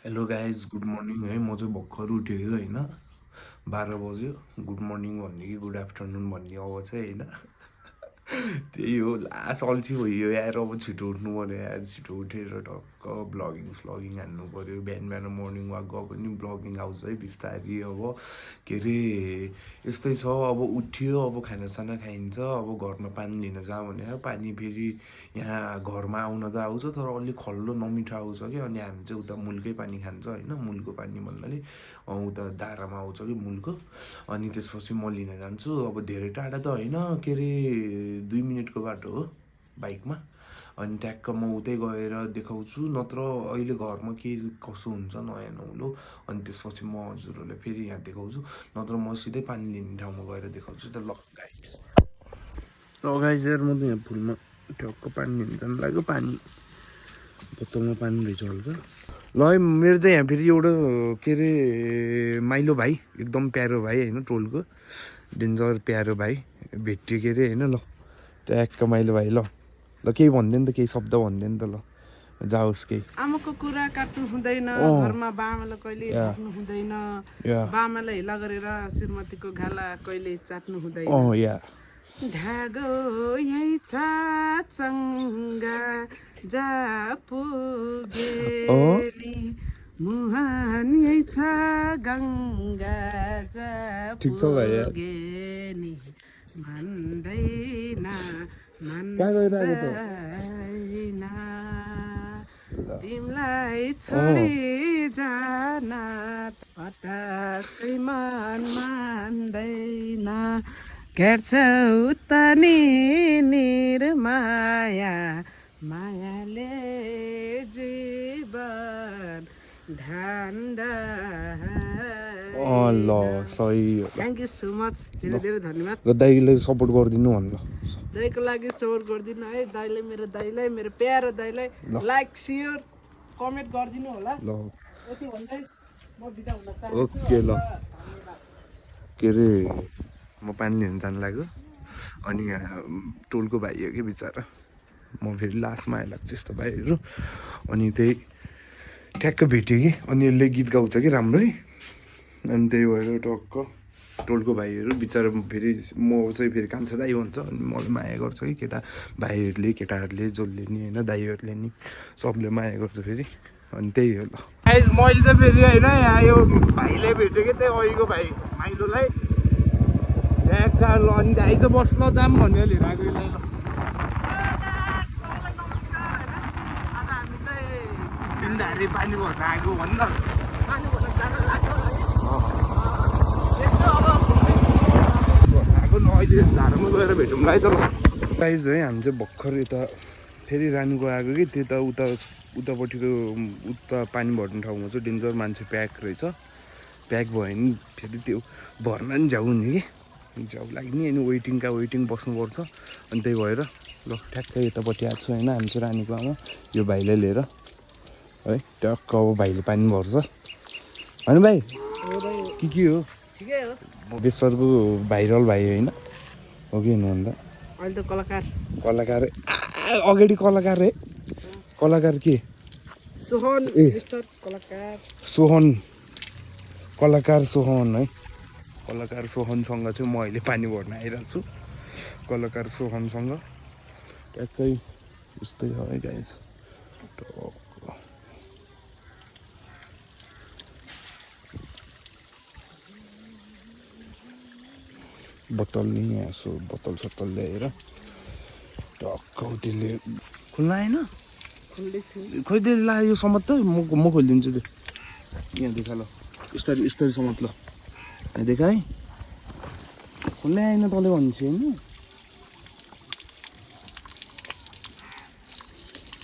Hello guys good morning है। म चाहिँ भर्खर उठेको होइन, 12 बज्यो। गुड मर्निङ भन्ने कि गुड आफ्टरनुन भन्ने अब चाहिँ होइन। त्यही हो, लास्ट अल्छी भइयो यार। अब छिटो उठ्नु पऱ्यो यार, छिटो उठेर टक्क ब्लगिङ हान्नु पऱ्यो। बिहान बिहान मर्निङ वाक गएको नि ब्लगिङ आउँछ है बिस्तारी। अब के अरे यस्तै छ। अब उठ्यो, अब खानासाना खाइन्छ। अब घरमा पानी लिन जाऊँ भने पानी फेरि यहाँ घरमा आउन त आउँछ, तर अलिक खल्लो नमिठो आउँछ कि। अनि हामी चाहिँ उता मुलकै पानी खान्छ होइन। मुलको पानी भन्नाले उता धारामा आउँछ कि मुलको। अनि त्यसपछि म लिन जान्छु। अब धेरै टाढा त होइन, के अरे 2 मिनटको बाटो हो बाइकमा। अनि ट्याक्क म उतै गएर देखाउँछु, नत्र अहिले घरमा के कसो हुन्छ नयाँ नौलो। अनि त्यसपछि म हजुरहरूलाई फेरि यहाँ देखाउँछु, नत्र म सिधै पानी लिने ठाउँमा गएर देखाउँछु त। ल गाइस यार, म त यहाँ फुलमा ट्याक्क पानी लिन जानु लाग्यो। पानी बोतलमा पानी रहेछ हल्का। ल है, मेरो चाहिँ यहाँ फेरि एउटा के अरे माइलो भाइ, एकदम प्यारो भाइ होइन, टोलको डेन्जर प्यारो भाइ भेटियो के अरे होइन। ल ट्याक्क माइलो भाइ, ल ल केही भन्दैन त, केही शब्द भन्दैन त। ल जाओस् केही। आमाको कुरा काट्नु हुँदैन, घरमा बामालाई कहिले ढाक्नु हुँदैन, बामालाई हिला गरेर श्रीमतीको गाला कहिले चाट्नु हुँदैन। या ढागो यही छ चङ्गा जा पुगेली, मुहान यही छ गङ्गा जा पुगेली, भन्दैन भन्दैन तिमीलाई छोडी जान पटक्कै मन मान्दैन। घेर्छौ त नि निर्माया, मायाले जीवन ढान्डा। ल सही हो। थ्याङ्क यू सो मच, धेरै धेरै धन्यवाद। र दाइले सपोर्ट गरिदिनु भन्नु। दाइको लागि सपोर्ट गरिदिनु है। दाइले मेरो प्यारो दाइलाई लाइक सेयर कमेन्ट गरिदिनु होला। ल यति भन्दै म बिदा हुन चाहन्छु। ओके ल। के अरे म पानी लिन जानु लाग्यो। अनि यहाँ टोलको भाइ हो कि बिचरा, म फेरि लास्टमा आइलाग्छु यस्तो भाइहरू। अनि त्यही ठ्याक्क भेट्यो कि। अनि यसले गीत गाउँछ कि राम्रै। अनि त्यही भएर टक्क टोलको भाइहरू बिचरा फेरि म चाहिँ फेरि कान्छा दाइ भन्छ। अनि मलाई माया गर्छ कि केटा भाइहरूले, केटाहरूले जसले नि होइन, दाइहरूले नि सबले माया गर्छ फेरि। अनि त्यही हो। ल मैले चाहिँ फेरि होइन यहाँ यो भाइलाई भेटेँ कि, त्यही अहिलेको भाइ माइलोलाई ट्याक्क। ल अनि दाइ चाहिँ बस्न जाम भनेर लिएर आएको यसलाई। ल आज हामी चाहिँ तिनधारे पानी भर्न आएको भन्दा पानी भर्न जान लाग्यो है। यसो अब आएको न, अहिले धारामा गएर भेटौँला है त। ल प्राइज है, हामी चाहिँ भर्खर यता फेरि रानीको आएको कि। त्यता उतापट्टिको उता पानी भर्ने ठाउँमा चाहिँ डेन्जर मान्छे प्याक रहेछ। प्याक भयो भने फेरि त्यो भर्न नि झ्याउ हुने कि, झ्याउ लाग्ने। अनि वेटिङ बस्नुपर्छ। अनि त्यही भएर ल ठ्याक्कै यतापट्टि आएको छु होइन। हामी चाहिँ रानीको आमा यो भाइलाई लिएर है। ट्याक्क अब भाइले पानी भर्छ होइन भाइ। के हो ठिकै हो। बेसरको भाइरल भाइ होइन हो कि हुनु भन्दा अहिले त कलाकार अगाडि कलाकार है। कलाकार के सोहन मिस्टर कलाकार सोहन है। कलाकार सोहनसँग चाहिँ म अहिले पानी भर्न आइरहेको छु। कलाकार सोहनसँग ट्याक्कै यस्तै हो है गाइस। बोतल नि यहाँ सो बोतल ल्याएर टक्क त्यसले खुल्न आएन। खोइ त्यसले ला यो समात त म खोलिदिन्छु। त्यो यहाँ देखा ल, यस्तरी समात ल। यहाँ देखा है, खुल्नै आएन तँले भन्छ होइन।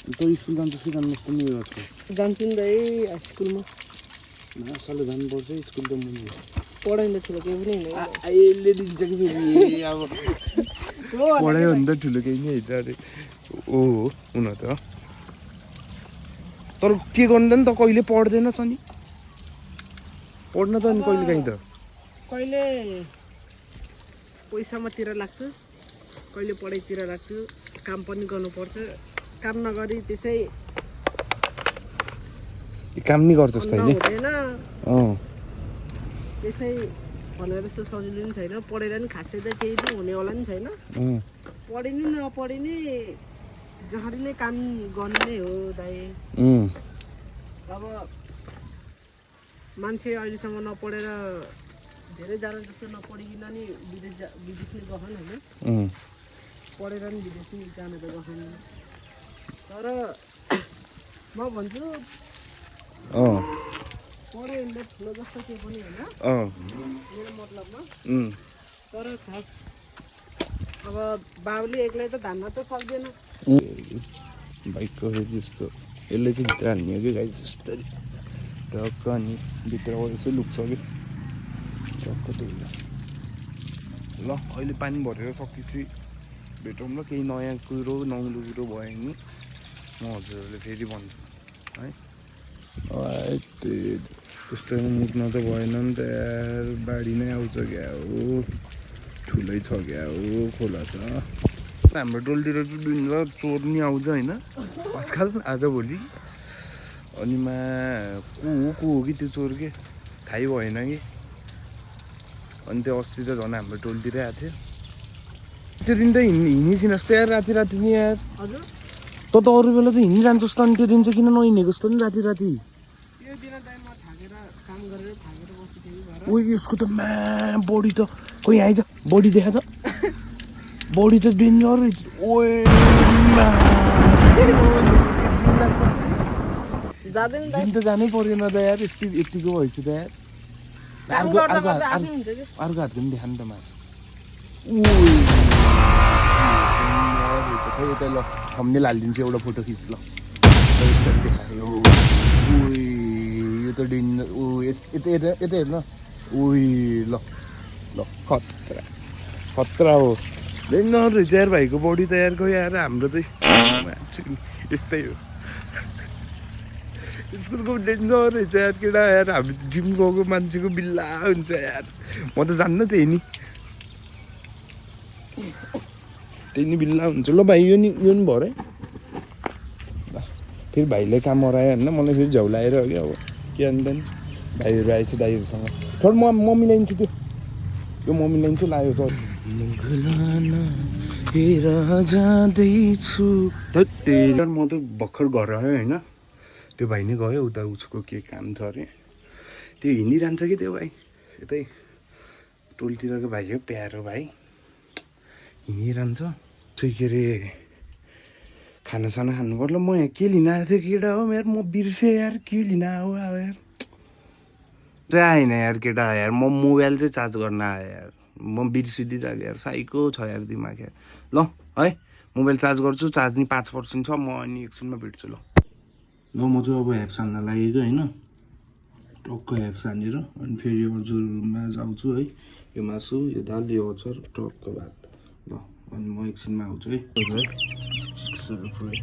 तँ स्कुल जान्छ कि जानु जस्तो नि गर्छ। जान्छु नि दाइ स्कुलमा। सालो जानुपर्छ स्कुल त। मुनि पढाइले ठुलो केही पनि होइन। यसले दिन्छ कि फेरि अब पढायो भने त ठुलो केही नै होइन अरे। हो हुन त, तर के गर्नु त नि त कहिले पढ्दैनछ नि। पढ्न त नि कहिले काहीँ त कहिले पैसामातिर लाग्छु, कहिले पढाइतिर लाग्छु। काम पनि गर्नुपर्छ, काम नगरी त्यसै काम नि गर्छस् तैँले हुँदैन अँ त्यसै भनेर जस्तो सजिलो नि छैन पढेर नि खासै त केही पनि हुनेवाला नि छैन पढे नि नपढे नि जसरी नै काम गर्ने नै हो दाइ अब मान्छे अहिलेसम्म नपढेर धेरैजना जस्तो नपढिकन नि विदेश नै गछन् होइन पढेर नि विदेश नि जानु त गछन् तर म भन्छु पढ्यो भने त ठुलो जस्तो के पनि होइन मेरो मतलबमा तर खास अब बाबुले एक्लै त धान्न त सक्दैन बाइकको जस्तो यसले चाहिँ भित्र हाल्ने हो कि गाई जस्तरी टक्क अनि भित्र यसो लुक्छ कि टक्क त्यो ल अहिले पानी भरेर सकेपछि भेटौँ ल केही नयाँ कुरो नौलो कुरो भयो भने म हजुरहरूले फेरि भन्छु है त्यस्तोमा मुक्न त भएन नि त यार बाढी नै आउँछ क्या हो ठुलै छ क्या हो खोला त हाम्रो डोलतिर चाहिँ दिनभर चोर नि आउँछ होइन आजकल आजभोलि अनि को हो कि त्यो चोर के थाहै भएन कि अनि त्यो अस्ति त झन् हाम्रो टोलतिरै आएको थियो त्यो दिन त हिँडिसिनस् त यार राति राति नि यार हजुर त अरू बेला त हिँडिरहन्छस् त अनि त्यो दिन चाहिँ किन नहिँडेको जस्तो नि राति राति त्यो दिन दाइ म थाकेर काम गरेर थाकेर बस्छु त्यही भएर ओ यसको त बडी त कोही आइज बडी देखा त बडी त डेन्जर ओए जाँदैन जिम त जानै परेन त यार यतिको भएपछि त यार अर्को हातको पनि देखा नि त मा खै यता ल थम्नेल हालिदिन्छु एउटा फोटो खिच ल यस्तरी देखायो यो त डेन्जर यता हेर्न ल ल खतरा खतरा हो डेन्जर रहेछ यार भाइको बडी त यार खोइ यार हाम्रो चाहिँ यस्तै हो यसको डेन्जर रहेछ यार केटा यार हामी जिम गएको मान्छेको बिल्ला हुन्छ यार म त जान्न त्यही नि बिल्ला हुन्छ ल भाइ यो नि भरे ल फेरि भाइले काम हरायो होइन मलाई फेरि झ्याउलाएर हो कि अब के अन्त नि भाइहरू आएछ दाइहरूसँग थोर म मिलाइदिन्छु त्यो म मिलाइदिन्छु लायो त जाँदैछु म त भर्खर घर आयो होइन त्यो भाइ नै गयो उता उसको के काम छ अरे त्यो हिँडिरहन्छ कि त्यो भाइ यतै टोलतिरको भाइ हो प्यारो भाइ हिँडिरहन्छ के अरे खानासाना खानु पर्ला म यहाँ के लिन आएको थिएँ केटा हो यार म बिर्सेँ यार के लिन आयो अब यार चाहिँ आएन यार केटा यार म मोबाइल चाहिँ चार्ज गर्न आएँ यार म बिर्सिदिइरहेको यार साइको छ यार दिमाग यार ल है मोबाइल चार्ज गर्छु चार्ज नि 5% छ म अनि एकछिनमा भेट्छु ल म चाहिँ अब ह्याप्स हान्न लागेको होइन टक्क ह्याप्स हानेर अनि फेरि हजुरमा जाउँछु है यो मासु यो दाल यो अचार टक्क भात ल अनि म एकछिनमा आउँछु है चिक्सहरू पुरै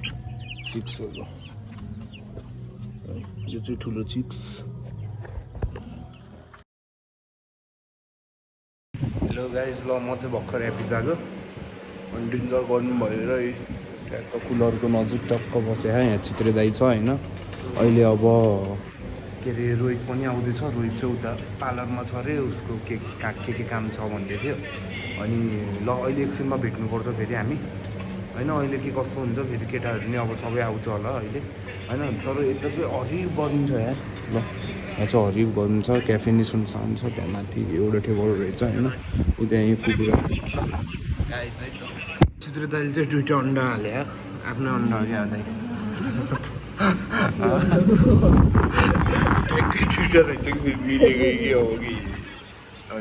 चिक्सहरू यो चाहिँ ठुलो चिक्स हेलो गाइज ल म चाहिँ भर्खर एपिज आएको अनि डिनर गर्नुभयो र ट्याक्क कुलरको नजिक टक्क बसेँ यहाँ चित्रे दाइ छ होइन अहिले अब के अरे रोहित पनि आउँदैछ रोहित चाहिँ उता पार्लरमा छ अरे उसको के काम छ भन्दै थियो अनि ल अहिले एकछिनमा भेट्नुपर्छ फेरि हामी होइन अहिले के कस्तो हुन्छ फेरि केटाहरू नि अब सबै आउँछ होला अहिले होइन तर यता चाहिँ हरिब गरिन्छ यार ल यहाँ चाहिँ हरिब गर्नु छ क्याफे नि सुनसान छ त्यहाँ माथि एउटा टेबल रहेछ होइन ऊ त्यहाँ यहीँ पुगेर चित्र दाइले चाहिँ 2टा अन्डा हाल्यो आफ्नो अन्डा हो क्या दाइ ट्याक्कै 2टा रहेछ कि मिलेको कि हो कि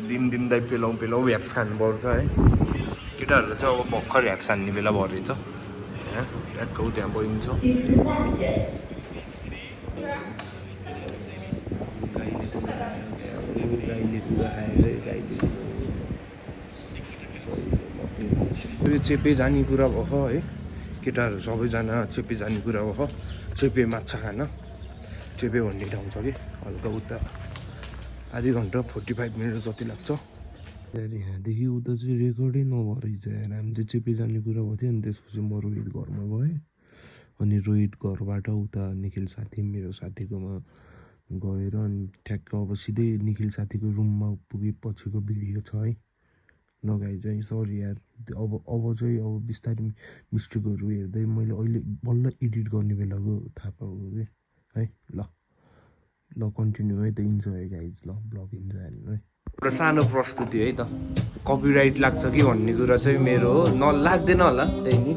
दिन दाइ पेलाउँ ह्याप्स खानुपर्छ है केटाहरू चाहिँ अब भर्खर ह्याप्स हान्ने बेला भरेछ ट्याक्क त्यहाँ बहिन्छ यो चेपे जाने कुरा भयो है केटाहरू सबैजना चेपे जाने कुरा भयो चेपे माछा खान चेपे भन्ने ठाउँ छ कि हल्का उता आधी घन्टा 45 मिनट जति लाग्छ यहाँदेखि उता चाहिँ रेकर्डै नभएछ यार हामी चाहिँ चेपे जाने कुरा भएको थियो अनि त्यसपछि म रोहित घरमा गएँ अनि रोहित घरबाट उता निखिल साथी मेरो साथीकोमा गएर अनि ठ्याक्क अब सिधै निखिल साथीको रुममा पुगेपछिको भिडियो छ है। लगाइ चाहिँ सरी यार, अब चाहिँ अब बिस्तारै मिस्टेकहरू हेर्दै मैले अहिले बल्ल एडिट गर्ने बेलाको थाहा पाएको कि है। ल कन्टिन्यू है त, इन्जोय गाइज, ल ब्लग इन्जोय हाल्नु है। एउटा सानो प्रस्तुति है त, कपिराइट लाग्छ कि भन्ने कुरा चाहिँ मेरो हो, लाग्दैन होला त्यही नि।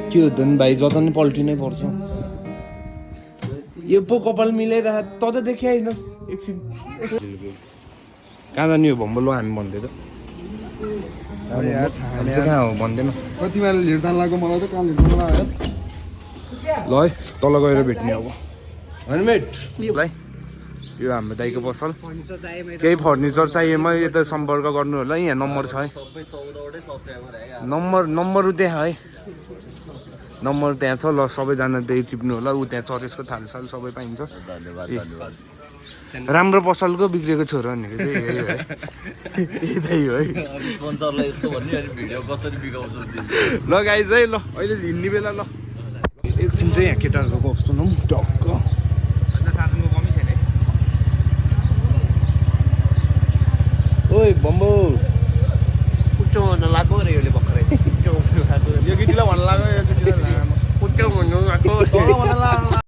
के हो त भाइ, जता नि पल्टिनै पर्छ। यो पो कपाल मिलेर त देखिया होइन एकछिन। कहाँ जाने हो भम्बलो हामी भन्दै त कहाँ हो भन्दैन। कति माइल लिएर जान लाग्यो मलाई त, कहाँ लिएर जान लाग्यो ल है तल गएर भेट्ने अब होइन मेट। ल यो हाम्रो दाइको पसल, केही फर्निचर चाहिएमा यता सम्पर्क गर्नु होला। यहाँ नम्बर छ है, नम्बर त्यहाँ है, नम्बर त्यहाँ छ। ल सबैजना त्यही टिप्नु होला। ऊ त्यहाँ चरेसको थालसाल सबै पाइन्छ। राम्रो पसलको बिग्रेको छोरो भनेको चाहिँ यही है, यही हो है। ल गाइज है, ल अहिले हिँड्ने बेला। ल एकछिन चाहिँ यहाँ केटाहरूको गफ सुनौँ टक्क। ओइ बम्बो कुच्चो भन्न लाग्यो रे यसले भर्खरै। कुच्चो भन्नु लाग्यो यो केटीलाई भन्न लाग्यो, यो केटीलाई कुच्चो भन्नु लाग्यो। भन्न लाग्यो।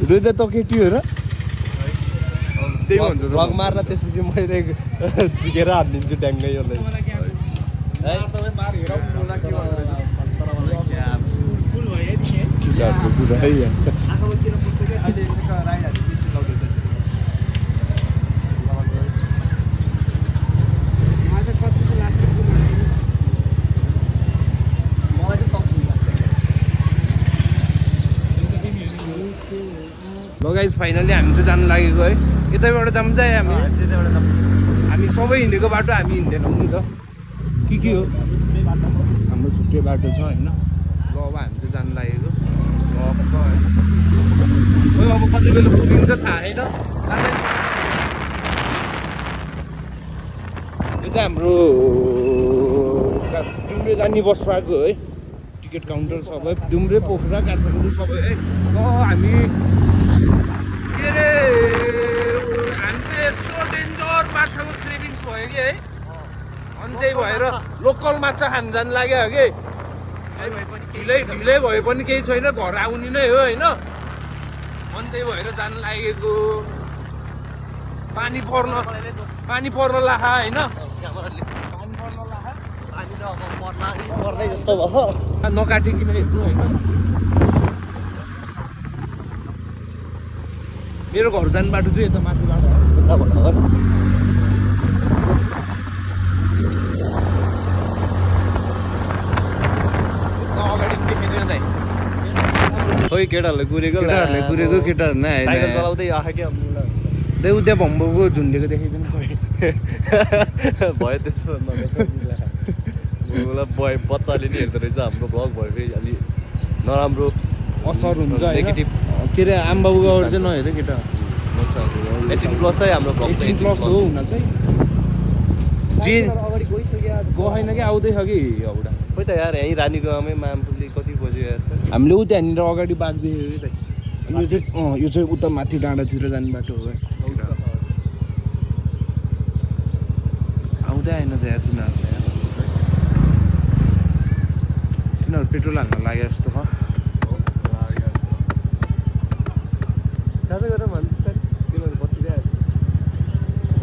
रोजा त केटी हो र त्यही भन्छ। भ्लग मार्न त्यसपछि मैले झिकेर हानिदिन्छु ड्याङ्गै यसलाई। केटाहरूको कुरा है यहाँ। ल गाइज फाइनली हामी चाहिँ जानु लागेको है। यतैबाट जाऊँ चाहिँ हामी सबै हिँडेको बाटो हामी हिँड्दैनौँ नि त, के हो हाम्रो छुट्टै बाटो छ होइन। ल अब हामी चाहिँ जानु लागेको अब कति बेला पुगिन्छ थाहा छैन। यो चाहिँ हाम्रो डुम्रे जाने बस पाएको है, टिकट काउन्टर सबै डुम्रे पोखरा काठमाडौँ सबै है। हामी के अरे हामी चाहिँ यस्तो डेन्जर माछाको क्रेभिङ्स भयो कि है, अनि त्यही भएर लोकल माछा खानु जानु लाग्यो कि ढिलै भए पनि केही छैन, घर आउने नै हो होइन। अनि त्यही भएर जानु लागेको। पानी पर्न लाखा होइन, जस्तो भयो नकाटिकन हेर्नु होइन। मेरो घर जाने बाटो चाहिँ यता माथि बाटो अगाडि देखाइदिनु त खोइ केटाहरूले गुरेको केटाहरू नै साइकल चलाउँदै आएको क्या त्यहाँ भम्बोको झुन्डेको देखाइदिनु भयो त्यस्तो मलाई बच्चाले नि हेर्दो रहेछ हाम्रो भ्लग भयो फेरि अलि नराम्रो असर हुन्छ नेगेटिभ। के अरे आमाबाबुको अगाडि चाहिँ नहेर केटा, 18+ है हाम्रो भ्लग 18+ हो हुन चाहिँ। जे अगाडि गइसक्यो गएन कि आउँदैछ कि एउटा खोइ त यार यहीँ रानीगाउँमै मामपुरले कति बज्यो यार। हामीले ऊ त्यहाँनिर अगाडि बाघ देख्यो कि यो चाहिँ उता माथि डाँडातिर जाने बाटो हो है। आउँदै आएन त यार तिनीहरू पेट्रोल हाल्न लाग्यो जस्तो छ। जाँदै गरेर भन्नुहोस् त किनभने बत्तिरहेको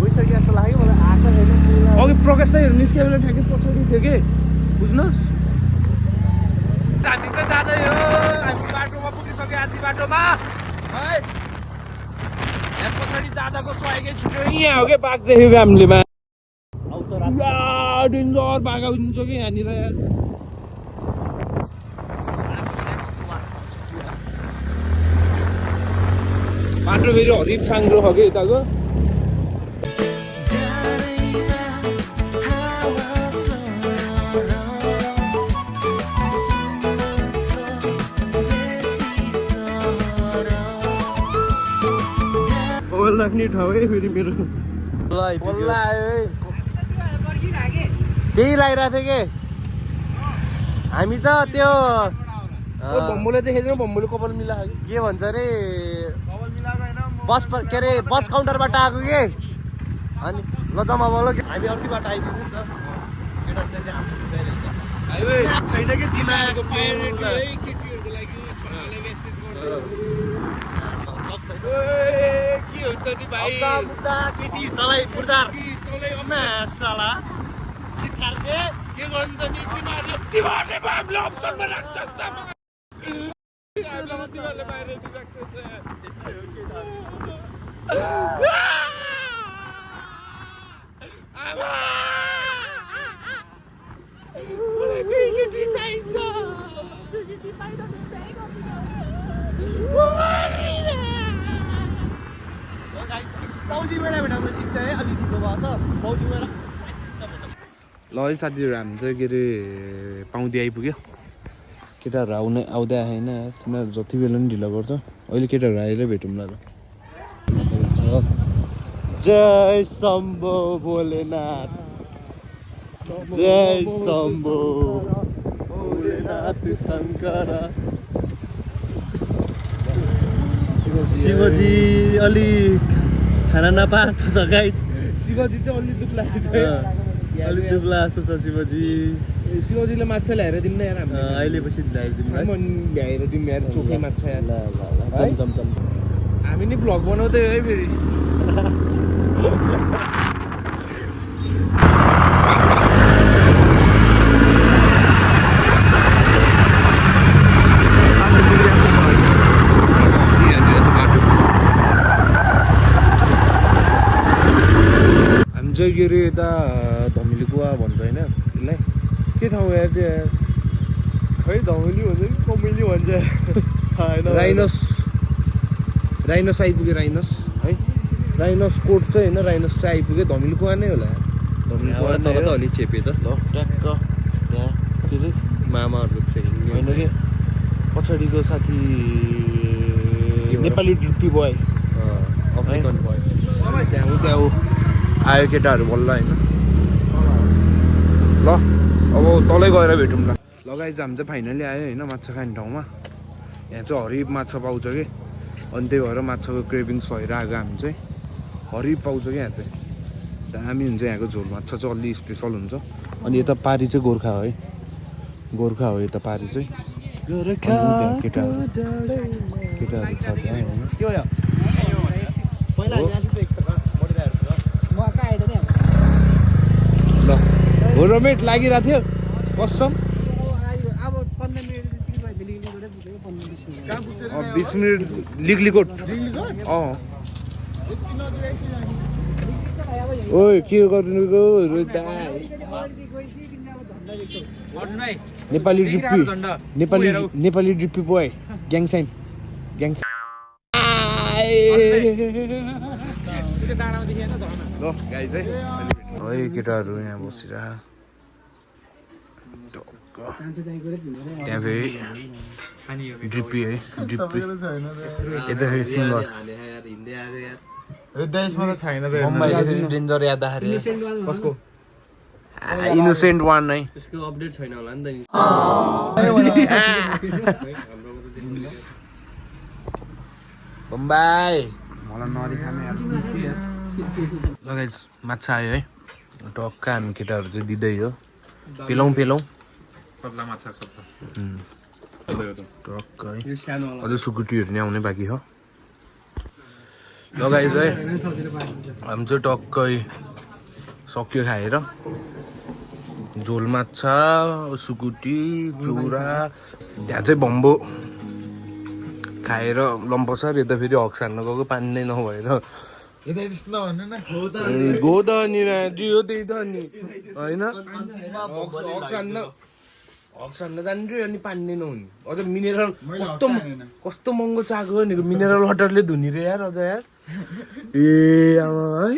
गइसक्यो जस्तो लाग्यो मलाई। आएको छैन अघि प्रकाश दाइहरू निस्क्यो बेला ठ्याक्कै पछाडि थियो कि बुझ्नुहोस्। हामी चाहिँ जाँदै हो, हामी बाटोमा पुगिसक्यो आधी बाटोमा है। यहाँ पछाडि दादाको सहयोगै छुट्यो, यहाँ हो क्या बाघ देखेको हामीले डेन्जर बाघ आउँछ कि यहाँनिर यार। बाटो फेरि हरिब साङ्ग्रो छ कि यताको। राख्ने ठाउँ है फेरि मेरो बल्ल आयो है त्यही लगाइरहेको थियो कि हामी त त्यो बम्बुले देखेको बम्बुले कपाल मिलाएको के भन्छ अरे बस के अरे बस काउन्टरबाट आएको के अनि ल जम्मा भयो हामी अर्कै बाटो आइदिन्छ नि त छैन कि तिमीहरूको के हुन्छ नि भाइ केटी तँलाई बुर्दार साला चितकारले के गर्नु त नि तिमीहरूले हामीले अप्सनमा राख्छ ल है साथीहरू हामी चाहिँ के अरे पाउँदै आइपुग्यो केटाहरू आउँदै आएन तिनीहरू जति बेला पनि ढिलो गर्छ अहिले केटाहरू आएर भेटौँ ल जय शम्भो भोलेनाथ जय शम्भो भोलेनाथ शङ्कर शिवजी अलि खाना नपा जस्तो छ गाइज शिवजी चाहिँ अलि दुख लागेको छ अलि दुब्ला जस्तो छ शिवजी शिवजीले माछा ल्याएर दिनु न यार अहिले पछि ल्याएर दिनु ल्याएर दिउँ यार चोखै माछा यार ल जम हामी नि भ्लग बनाउँदै है फेरि चाहिँ के अरे यता धमिली कुवा भन्छ होइन यसलाई के ठाउँ यार त्यो खै धमिली भन्छ कि कमेली भन्छ राइनस आइपुग्यो राइनस है राइनस कोट चाहिँ होइन राइनस चाहिँ आइपुग्यो धमिली कुवा नै होला धमिली कुवा त अलिक चेपे त ल ट्याक्क त्यहाँ के अरे मामाहरूको चाहिँ होइन कि पछाडिको साथी Nepali DP boy African boy त्यहाँ आयो केटाहरू बल्ल होइन ल अब तलै गएर भेटौँ ल लगाइज हामी चाहिँ फाइनली आयो होइन माछा खाने ठाउँमा यहाँ चाहिँ हरिब माछा पाउँछ कि अनि त्यही भएर माछाको क्रेभिङ्स भएर आएको हामी चाहिँ हरिब पाउँछ कि यहाँ चाहिँ दामी हुन्छ यहाँको झोल माछा चाहिँ अलि स्पेसल हुन्छ अनि यता पारी चाहिँ गोर्खा हो है गोर्खा हो यता पारी चाहिँ केटाहरू छ त्यहाँ ल हो रमेट लागिरहेको थियो कसम 20 मिनट लिगलीकोट ओइ के गर्नुको नेपाली डिप्पी बोय ग्याङसाइन ल गाई चाहिँ है केटाहरू यहाँ बसिरह त्यहाँ फेरि ड्रिप्पी है ड्रिप्पी यता फेरि सिङ्गर मुम्बईले फेरि डेन्जर यादाखेरि कसको इनोसेन्ट वान है त्यसको अपडेट छैन होला नि त मुम्बई मलाई नरिखाने लगाइ माछा आयो है टक्क हामी केटाहरू चाहिँ दिँदै हो पेलौँ पतला माछा टक्क है अझै सुकुटीहरू नि आउने बाँकी हो लगाइ चाहिँ हामी चाहिँ टक्कै सक्यो खाएर झोल माछा सुकुटी चुरा त्यहाँ चाहिँ भम्बो खाएर लम्पसार यता फेरि हक सार्न गएको पानी नै नभएर गो त अनि दियो त्यही त अनि होइन हक सार्न जान्छु अनि पानी नै नहुने अझ मिनेरल कस्तो महँगो चाको भनेको मिनेरल वाटरले धुने रे यार अझ यार ए आमा है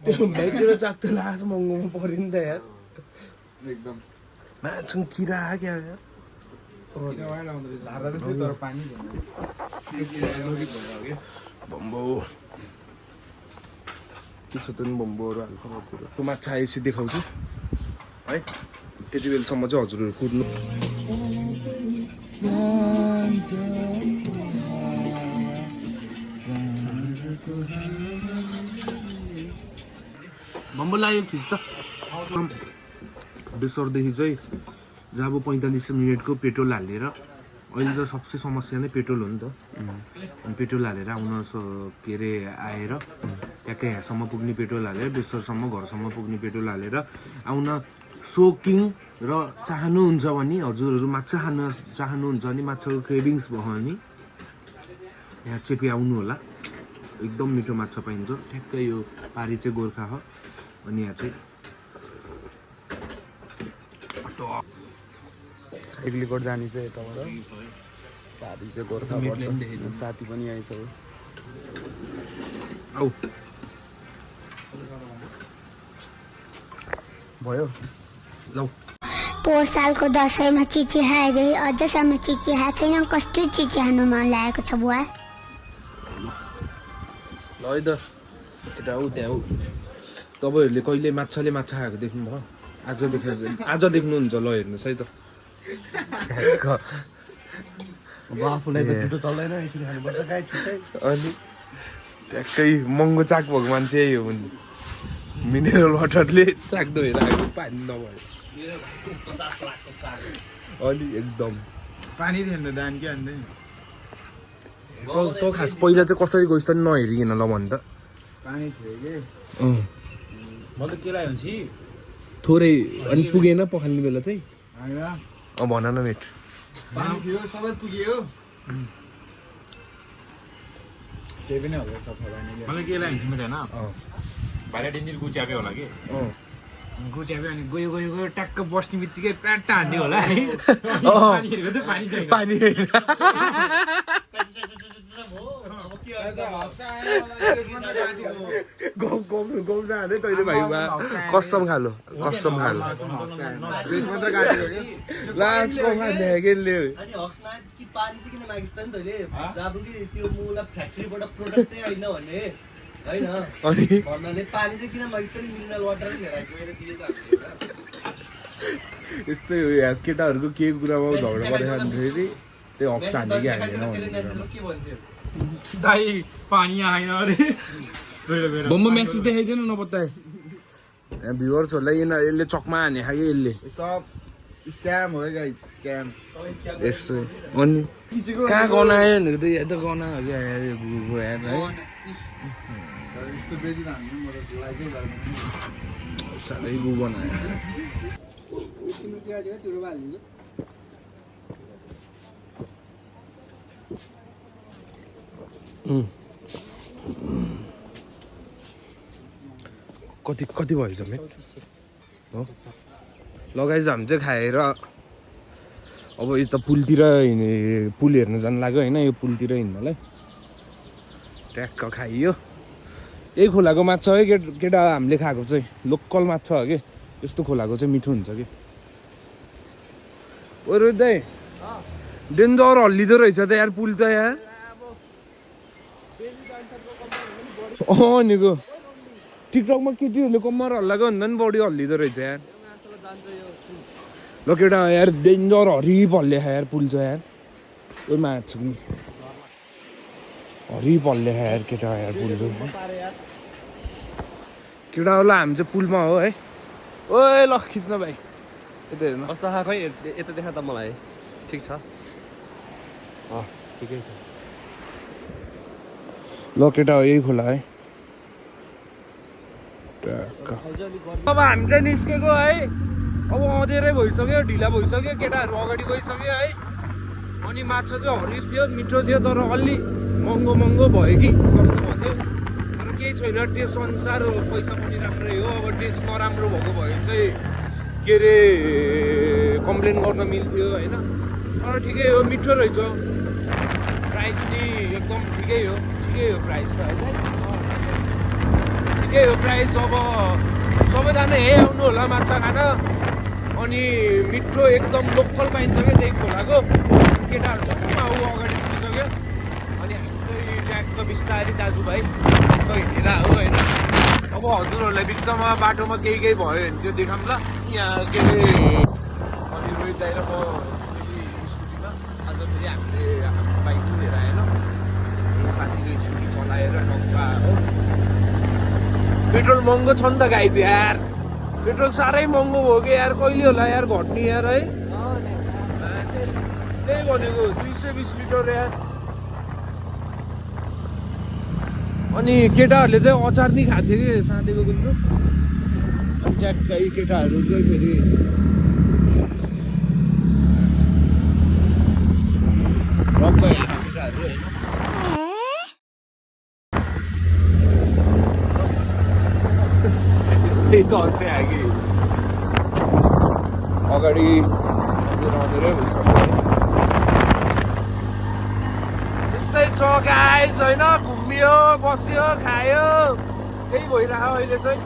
त्यो भाइतिर चाक त लास्ट महँगोमा पऱ्यो नि त यार एकदम माछा किरा क्या यार बम्बो के छ त नि बम्बोहरू हाल्छ हजुर त्यो माछा आएपछि देखाउँछु है त्यति बेलासम्म चाहिँ हजुरहरू कुद्नु बम्बो लाग्यो खिच त बेसरदेखि चाहिँ जब 45 मिनटको पेट्रोल हालेर अहिले त सबसे समस्या नै पेट्रोल हो नि त अनि पेट्रोल हालेर आउन के अरे आएर ट्याक्कै यहाँसम्म पुग्ने पेट्रोल हालेर बेसरसम्म घरसम्म पुग्ने पेट्रोल हालेर आउन सोकिङ र चाहनुहुन्छ भने हजुरहरू माछा खान चाहनुहुन्छ भने माछाको क्रेभिङ्स भयो भने यहाँ चेपी आउनु होला एकदम मिठो माछा पाइन्छ ठ्याक्कै यो पारी चाहिँ गोर्खा हो अनि यहाँ चाहिँ इग्लिकोट जाने चाहिँ यताबाट पारी चाहिँ गोर्खा पर्छ साथी पनि आइछ आऊ भयो लौ पोहोर सालको दसैँमा चिची खाएँ अझसम्म चिची खाएको छैन कस्तो चिची खानु मन लागेको छ बुवा ल है त यता हो त्यहाँ हो तपाईँहरूले कहिले माछाले माछा खाएको देख्नुभयो आज देख्नुहुन्छ ल हेर्नुहोस् है त अब आफूलाई त त्यो चल्दैन यसरी खानुपर्छ गाई छुट्टै अनि ट्याक्कै महँगो चाक भएको मान्छे यही हो भने मिनरल वाटरले चाक धोएर आएको पानी नभए अनि एकदम पानी दिएन दान के अन्त त खास पहिला चाहिँ कसरी गइस् त नहेरिकन ल भन् त पानी थियो कि मतलब के लाग्यो भने थोरै अनि पुगेन पखाल्ने बेला चाहिँ होइन भन न मेट पानी थियो सबै पुग्यो त्यही पनि होला सफा पानीले मलाई के लाग्यो भने होइन भाइरा डेन्जर गुच्यापे होला कि गुच्यापे अनि गयो गयो गयो ट्याक्क बस्ने बित्तिकै प्याट हान्ने होला है पानीहरूको त पानी छैन पानी होइन कसम खालो लास्ट अनि हक्सनाथ कि पानी चाहिँ किन मागिस् त नि तैँले जब कि त्यो मुला फ्याक्ट्रीबाट प्रोडक्टै होइन भने होइन अनि भन्नाले पानी चाहिँ किन मागिस् त नि मिनरल वाटर लिएर गएर दिएछ यस्तै हो यार केटाहरूको के कुरामा झगडा परेर फेरि त्यही हक्स हान्ने कि हान्दैन भन्ने के भन्थ्यो दाइ पानी आएन अरे बम्बो म्यासेज देखाइदिएन नपत्ताए यहाँ भ्युवर्सहरूलाई यसले चकमा हाने खायो यसले सब स्क्याम हो गाइस स्क्याम यस्तै अनि कहाँ गनायो भनेर त यहाँ त गना हो क्या है यस्तो बेसी हान्नु म त लाइकै लाग्दैन साह्रै गु बनायो कति कति भयो जम्मै हो लगाइज हामी चाहिँ खाएर अब यता पुलतिर पुल हेर्नु जानु लाग्यो होइन यो पुलतिर हिँड्नलाई ट्याक्क खाइयो यही खोलाको माछा है केटा हामीले खाएको चाहिँ लोकल माछा हो कि यस्तो खोलाको चाहिँ मिठो हुन्छ कि ओ रोहित दाइ डेन्जर हल्लिँदो रहेछ त यार पुल त यार निको टिकटकमा केटीहरूले कम्मर हल्लाएको भन्दा पनि बडी हल्लिँदो रहेछ यार ल केटा यार डेन्जर हरिप हल्ले यार पुल छ यार ओ माछा पनि हरिप हल्ले यार केटा यार पुल छ केटा होला हामी चाहिँ पुलमा हो है ओए ल खिच्न भाइ यता हेर्नु कस्तो खा खै यता देखा त मलाई ठिक छ ठिकै छ ल केटा हो यही खोला है अब हामी चाहिँ निस्केको है अब अँधेरै भइसक्यो ढिला भइसक्यो केटाहरू अगाडि गइसक्यो है अनि माछा चाहिँ हरिफ थियो मिठो थियो तर अलि महँगो महँगो भयो कि कस्तो भयो तर केही छैन टेस्ट अनुसार पैसा पनि राम्रै हो अब टेस्ट नराम्रो भएको भयो चाहिँ के अरे कम्प्लेन गर्न मिल्थ्यो होइन तर ठिकै हो मिठो रहेछ प्राइस नि एकदम ठिकै हो प्राइस त होइन ठिकै हो प्राइस अब सबैजना यही आउनु होला माछा खान अनि मिठो एकदम लोकल पाइन्छ क्या त्यही खोलाको केटाहरू सबैमा ऊ अगाडि पुगिसक्यो अनि हामी चाहिँ ट्याक्क बिस्तारै दाजुभाइ हिँडेर हो होइन अब हजुरहरूलाई बिचमा बाटोमा केही भयो भने त्यो देखाऊँ ल। यहाँ के अरे अनि रोहित दाइ र म फेरि स्कुटीमा आज फेरि हामीले हाम्रो बाइक लिएर आएन, साथीले स्कुटी चलाएर टक्का हो। पेट्रोल महँगो छ नि त गाइज यार, पेट्रोल साह्रै महँगो भयो कि यार, कहिले होला यार घट्ने यार है। त्यही भनेको 220 लिटर यार। अनि केटाहरूले चाहिँ अचार नि खाएको थियो कि साँधेको गुन्द्रुक, अनि ट्याक्कै केटाहरू चाहिँ फेरि रक्क हेर्ने केटाहरू होइन। यसै त अल्छै आयो कि अगाडि अँधेरै भइसक्यो। यस्तै छ गाइज होइन, घुमियो बस्यो खायो त्यही भइरह्यो अहिले चाहिँ।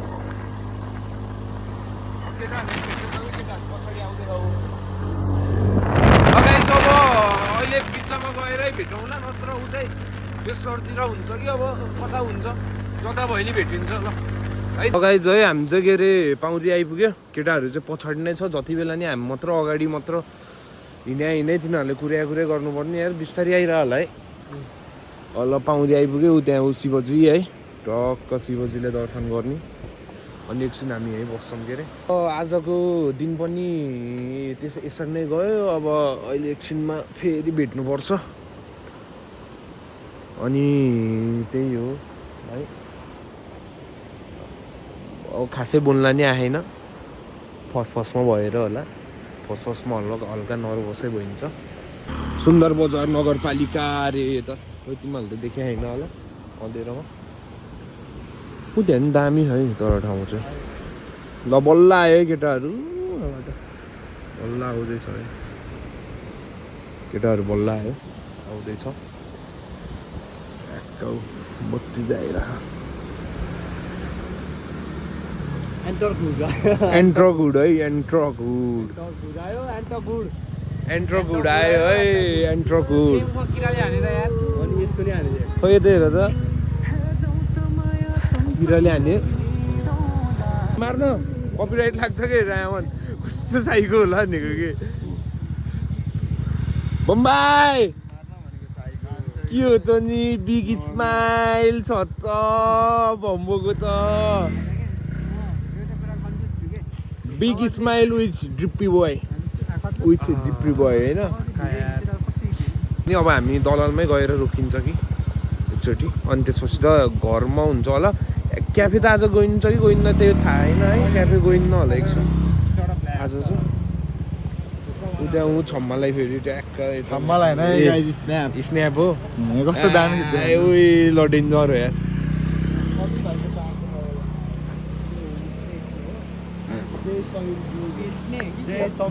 गाइज अब अहिले बिचमा गएरै भेटौँ ल, नत्र उतै बेसरतिर हुन्छ कि अब कता हुन्छ, जता भयो नि भेटिन्छ ल है। गाइज है हामी चाहिँ के अरे पाउँरी आइपुग्यो, केटाहरू चाहिँ पछाडि नै छ। जति बेला नि हामी मात्र अगाडि मात्र हिँडे तिनीहरूले कुर्या गर्नुपर्ने यार, बिस्तारै आइरह होला है। ल पाउँरी आइपुग्यो, ऊ त्यहाँ ऊ शिवजी है, टक्क शिवजीले दर्शन गर्ने। अनि एकछिन हामी यहीँ बस्छौँ के अरे। आजको दिन पनि यसरी नै गयो। अब अहिले एकछिनमा फेरि भेट्नुपर्छ। अनि त्यही हो है, अब खासै बोल्न नि आएन, फर्स्टमा भएर होला, फर्स्टमा हल्का नर्भसै भइन्छ। सुन्दर बजार नगरपालिका अरे त तिमीहरूले त देखे होइन होला अँधेरोमा। ऊ त्यहाँ नि दामी है तर ठाउँ चाहिँ। ल बल्ल आयो है केटाहरू, बल्ल आउँदैछ है केटाहरू, बल्ल आयो आउँदैछ। बत्ती आइरह एन्ट्रगुड है, एन्ट्रगुड आयो है, एन्ट्रगुड। खै यतै हेर त, किराले हान्यो मार्न, कपिराइट लाग्छ कि रायमन कस्तो साइको होला भनेको कि। बम्बाई के हो त नि, बिग स्माइल छ त भम्बोको त, बिग स्माइल विथ डिप्री बोय होइन। नि अब हामी दलालमै गएर रोकिन्छ कि एकचोटि, अनि त्यसपछि त घरमा हुन्छ होला। क्याफे त आज गइन्छ कि गइन्न त्यो थाहा छैन है, क्याफे गइन्न होला एकछिन आज चाहिँ। त्यहाँ ऊ छम्मालाई फेरि ट्याक्क स्न्याप हो, कस्तो दामी उयो ल डेन्जर हो यार।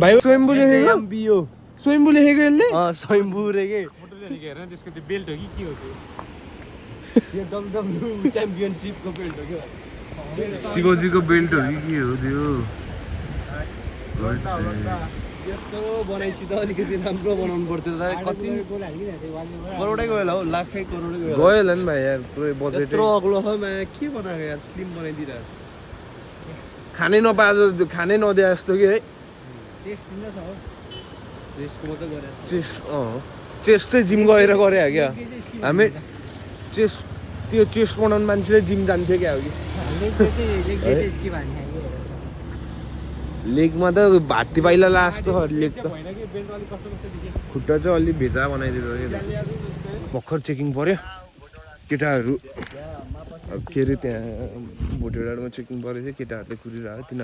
भाइ स्वयम्भू लेखेको, स्वयम्भू लेखेको यसले, स्वयम्भू रे के त्यसको त्यो बेल्ट हो कि के हो त्यो? यो WWE च्याम्पियनसिपको बेल्ट हो क्या, शिवजीको बेल्ट हो कि के हो त्यो? यस्तो बनाइसी त अलिकति राम्रो बनाउनु पर्छ त। कति करोडै गयो होला हौ, लाखै करोडै गयो होला नि भाइ यार, पुरै बजेट यत्रो अग्लो छ मा के बनाएको यार, स्लिम बनाइदिएर खानै नपाए खानै नदिए जस्तो कि है। चेस्टको मात्रै गरे, चेस्ट चाहिँ जिम गएर गरे हो क्या हामी। चेस्ट त्यो चेस्ट बनाउने मान्छेले जिम जान्थ्यो क्या हो कि। लेगमा त भाती पाइला लास्ट लेग त, खुट्टा चाहिँ अलि भेजा बनाइदिएको क्या। भर्खर चेकिङ पऱ्यो केटाहरू, के अरे त्यहाँ भोटेडाँडामा चेकिङ परेको थियो, केटाहरूले कुरिरहेको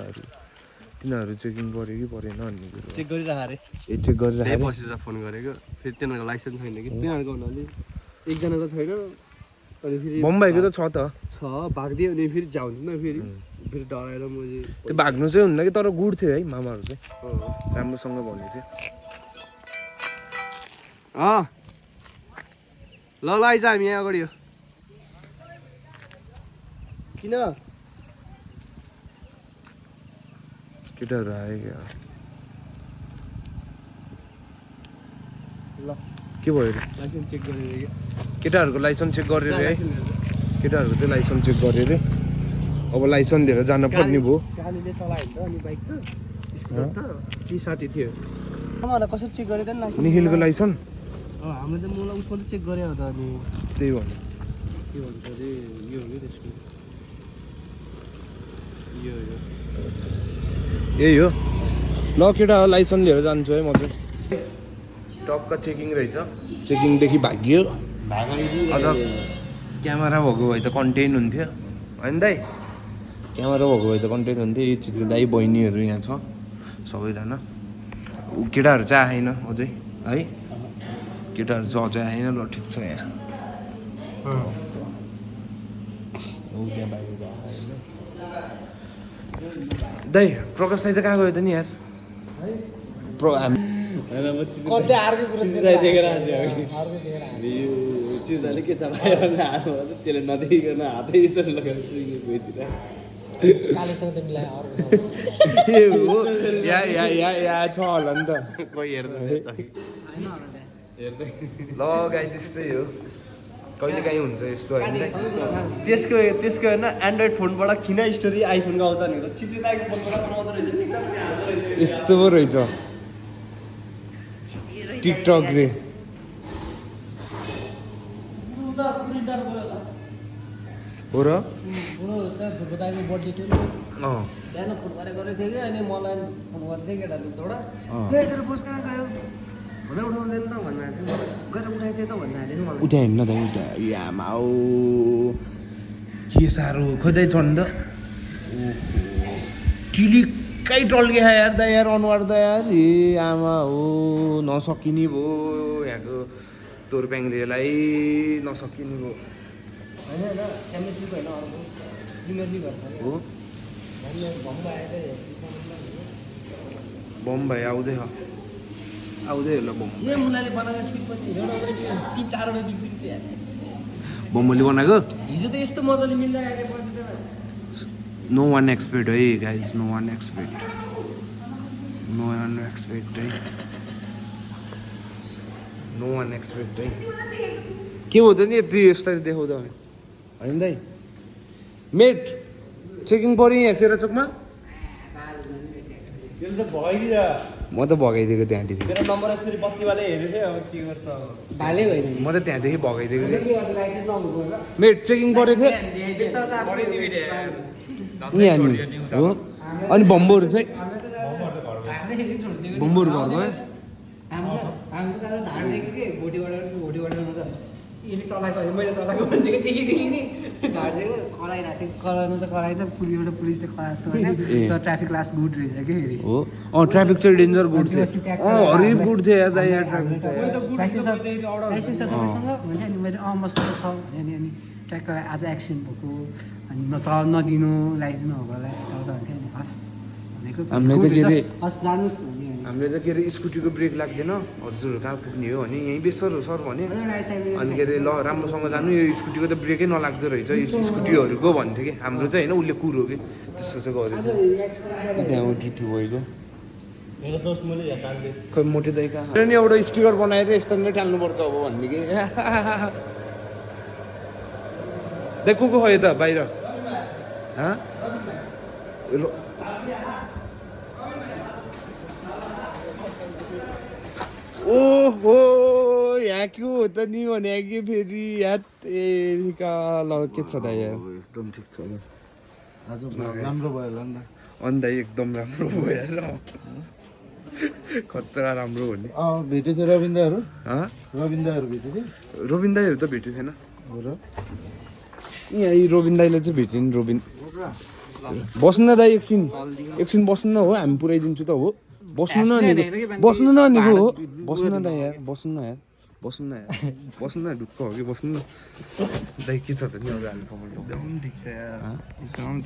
तिनीहरू चेकिङ पऱ्यो कि परेन भन्ने कुरो चेक गरिरहेको अरे। चेक गरिरहेको। पछि फोन गरेको, फेरि तिनीहरूको लाइसेन्स छैन कि, तिनीहरूको हुनाले एकजनाको छैन, अनि फेरि बम्बाईको त छ त, भागिदियो भने फेरि जाउँदैन, फेरि डराएर मैले त्यो भाग्नु चाहिँ हुन्न कि, तर गुड थियो है मामाहरू चाहिँ, राम्रोसँग भन्ने थियो। ल आइज हामी यहाँ अगाडि किन केटाहरू आयो क्या। ल के भयो लाइसेन्स चेक गरेर केटाहरूको लाइसेन्स चेक गरेर है, केटाहरूको चाहिँ लाइसेन्स चेक गरेर अब लाइसेन्स लिएर जान पर्ने भयो गालीले चलायो नि त अनि बाइक त स्कुटर त टी-सर्ट थियो मलाई कसरी चेक गरेँ त नि निखिलको लाइसेन्स हामीले त मलाई उसमा त चेक गरे हो त अनि त्यही भन्नु के भन्छ अरे यो हो कि त्यसको यो यही हो ल केटा लाइसेन्स लिएर जान्छु है म चाहिँ टक्क चेकिङ रहेछ चेकिङदेखि भागियो अझ क्यामेरा भएको भए त कन्टेन्ट हुन्थ्यो होइन दाइ क्यामेरा भएको भए त कन्टेन्ट हुन्थ्यो यो चित्र दाइ बहिनीहरू यहाँ छ सबैजना केटाहरू चाहिँ आएन अझै है केटाहरू चाहिँ अझै आएन ल ठिक छ यहाँ त्यहाँ बाहिर आएन दाइ प्रकाश दाइ त कहाँ गयो त नि यार कतै अर्को कुरा देखेर चिन्ताले के छ भाइ त्यसले नदेखिकन हातै यस्तो लगाएर गइतिर या छ होला नि त कोही ल गाई त्यस्तै हो कहिले काहीँ हुन्छ यस्तो होइन त्यसको होइन एन्ड्रोइड फोनबाट किन स्टोरी आइफोनको आउँछ नि त चित्रिताको फोनबाट बनाउँदो रहेछ टिकटक पनि हाल्दो रहेछ यस्तो पो रहेछ टिकटक रे हो र धुपदाको बर्थडे थियो बिहान फोन गरेको थियो कि अनि मलाई फोन गर्दै केटाले एउटा तेरो बोस कहाँ गयो भनेर उठाउँदैन त भन्नु गएर उठाइदिए त भन्नु हाल्यो नि मलाई उठायो न त आमा हो के साह्रो खोज्दै चढ्नु त टिलिक्कै टल्के यार दा यार अनुहार त यार ए आमा हो नसकिने भयो यहाँको तोरप्याङ्ग्रेलाई नसकिने भयो होइन होइन च्याम्पियन्स लिग होइन अर्को प्रिमियर लिग गर्छ हो बम्बई आउँदै हो आउँदै होला बम्बई ए मुलाले बनाएको स्लिप पनि एउटा 3-4वटा बिग्रिन्छ यार बम्बईले बनाएको हिजो त यस्तो मजाले मिल्दै आएको नो वान एक्सपेक्ट है गाइज नो वान एक्सपेक्ट है नो वान एक्सपेक्ट है के हो त नि यति यस्तरी देखाउँदा होइन दाइ मेट चेकिङ पऱ्यो यहाँ सेराचोकमा म त भगाइदिएको त्यहाँदेखि मेरो नम्बर यसरी बत्तीवाले हेरेको थिएँ अब के गर्छ अब भाले होइन म त त्यहाँदेखि भगाइदिएको थिएँ लाइसेन्स नहुनुको मेट चेकिङ परेको थियो यहाँनिर हो अनि बम्बोहरू चाहिँ बम्बोहरू घर गयो हामी त ढाड देख्यो कि भोटिबाट यसले चलाएको मैले चलाएको भनेदेखि देखिदेखि नि ढाड दिएको कराइरहेको थियो कराउनु त कराइदियो पुलिसले कराए जस्तो भने तर ट्राफिक क्लास गुड रहेछ कि फेरि हो ट्राफिक चाहिँ डेन्जर गुड थियो हरिब गुड थियो यार दाइ यहाँ ट्राफिक लाइसेन्स छ तपाईँसँग भने अनि मैले मसँग छ भने अनि ट्र्याक्क आज एक्सिडेन्ट भएको अनि नदिनु लाइसेन्स नभएकोलाई यताउता भन्थ्यो नि हस् भनेको हामीले त के अरे हस् जानुहोस् भने हामीले त के अरे स्कुटीको ब्रेक लाग्दैन हजुर कहाँ पुग्ने हो भने यहीँ बेसर हो सर भने अनि के अरे ल राम्रोसँग जानु यो स्कुटीको त ब्रेकै नलाग्दो रहेछ यो स्कुटीहरूको भन्थ्यो कि हाम्रो चाहिँ होइन उसले कुरो कि त्यस्तो चाहिँ गरेको त्यहाँ उठी भएको खोइ मोटे दाइ कहाँ नि एउटा स्टिकर बनाएर यस्तो नै टाल्नुपर्छ अब भन्ने कि देखो को खै त बाहिर ओहो यहाँ के हो त नि भने कि फेरि याद ल के छ त यहाँ एकदम ठिक छ आज राम्रो भयो होला नि त अन्त एकदम राम्रो भयो यार खतरा राम्रो हो नि भेटेको थियो रविन्द्रहरू भेटेको थियो रोबिन दाईहरू त भेटेको थिएन हो र यहाँ यी रोबिन दाईले चाहिँ भेट्यो नि रोबिन बस्नु न दाई एकछिन बस्नु न हो हामी पुऱ्याइदिन्छु त हो बस्नु न भनेको हो बस्नु न दाई यार बस्नु न ढुक्क हो कि बस्नु न दाई के छ त नि एकदम ठिक छ यार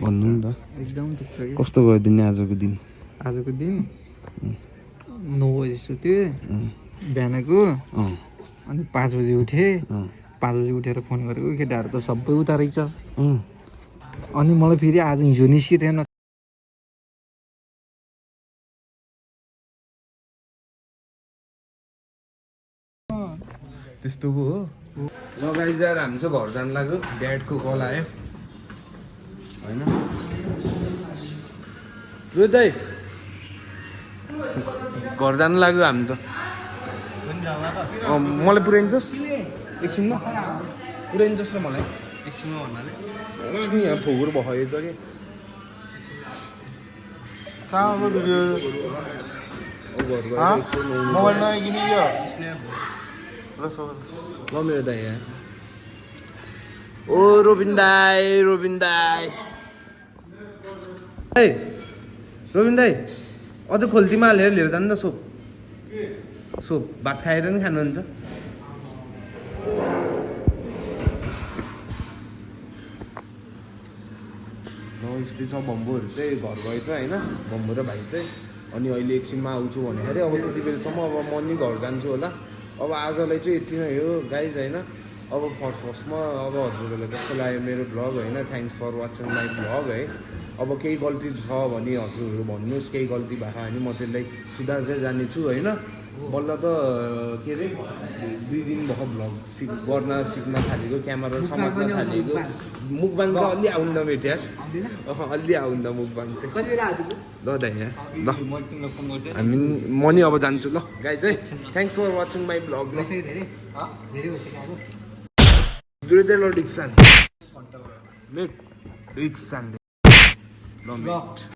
भन्नु नि त एकदम ठिक छ कि कस्तो भयो दिन आजको दिन 9 बजी सुत्यो बिहानको अनि 5 बजी उठेँ 5 बजी उठेर फोन गरेको केटाहरू त सबै उता रहेछ अनि मलाई फेरि आज हिजो निस्किँदैन त्यस्तो पो हो ल गाइज यार हामी चाहिँ घर जानु लाग्यो ड्याडको कल आयो होइन रोहित दाइ घर जानु लाग्यो हामी त मलाई पुऱ्याइन्छस् एकछिनमा पुऱ्याइन्छस् र मलाई एकछिनमा भन्नाले एकछिन यहाँ फोहोर भयो त कि कहाँ अब भिडियो मोबाइल नआइकिने यो ल मेरो दाइ यहाँ ओ रोबिन दाई ए रोबिन दाई अझ खोल्तीमा हालेर लिएर जानु न सोप भात खाएर नि खानुहुन्छ यस्तै छ बम्बोहरू चाहिँ घर गएछ होइन बम्बो र भाइ चाहिँ अनि अहिले एकछिनमा आउँछु भन्दाखेरि अब त्यति बेलासम्म अब म नि घर जान्छु होला अब आजलाई चाहिँ यति नै हो गाइज होइन अब फर्स्टमा अब हजुरहरूलाई कस्तो लाग्यो मेरो भ्लग होइन thanks for watching my vlog है अब केही गल्ती छ भने हजुरहरू भन्नुहोस् केही गल्ती भएको भने म त्यसलाई सुधार्दै जानेछु होइन बल्ल त के अरे 2 दिन भयो भ्लग गर्न सिक्न थालेको क्यामेरा समात्न थालेको मुखबाङ त अलि आउँदा भेट्या अलि आउँदा मुखबाङ चाहिँ ल दाइ यहाँ ल हामी म नि अब जान्छु ल गाइज है thanks for watching my vlog ल दुर्दैलो डिक्सन मेट डिक्सन ल मेट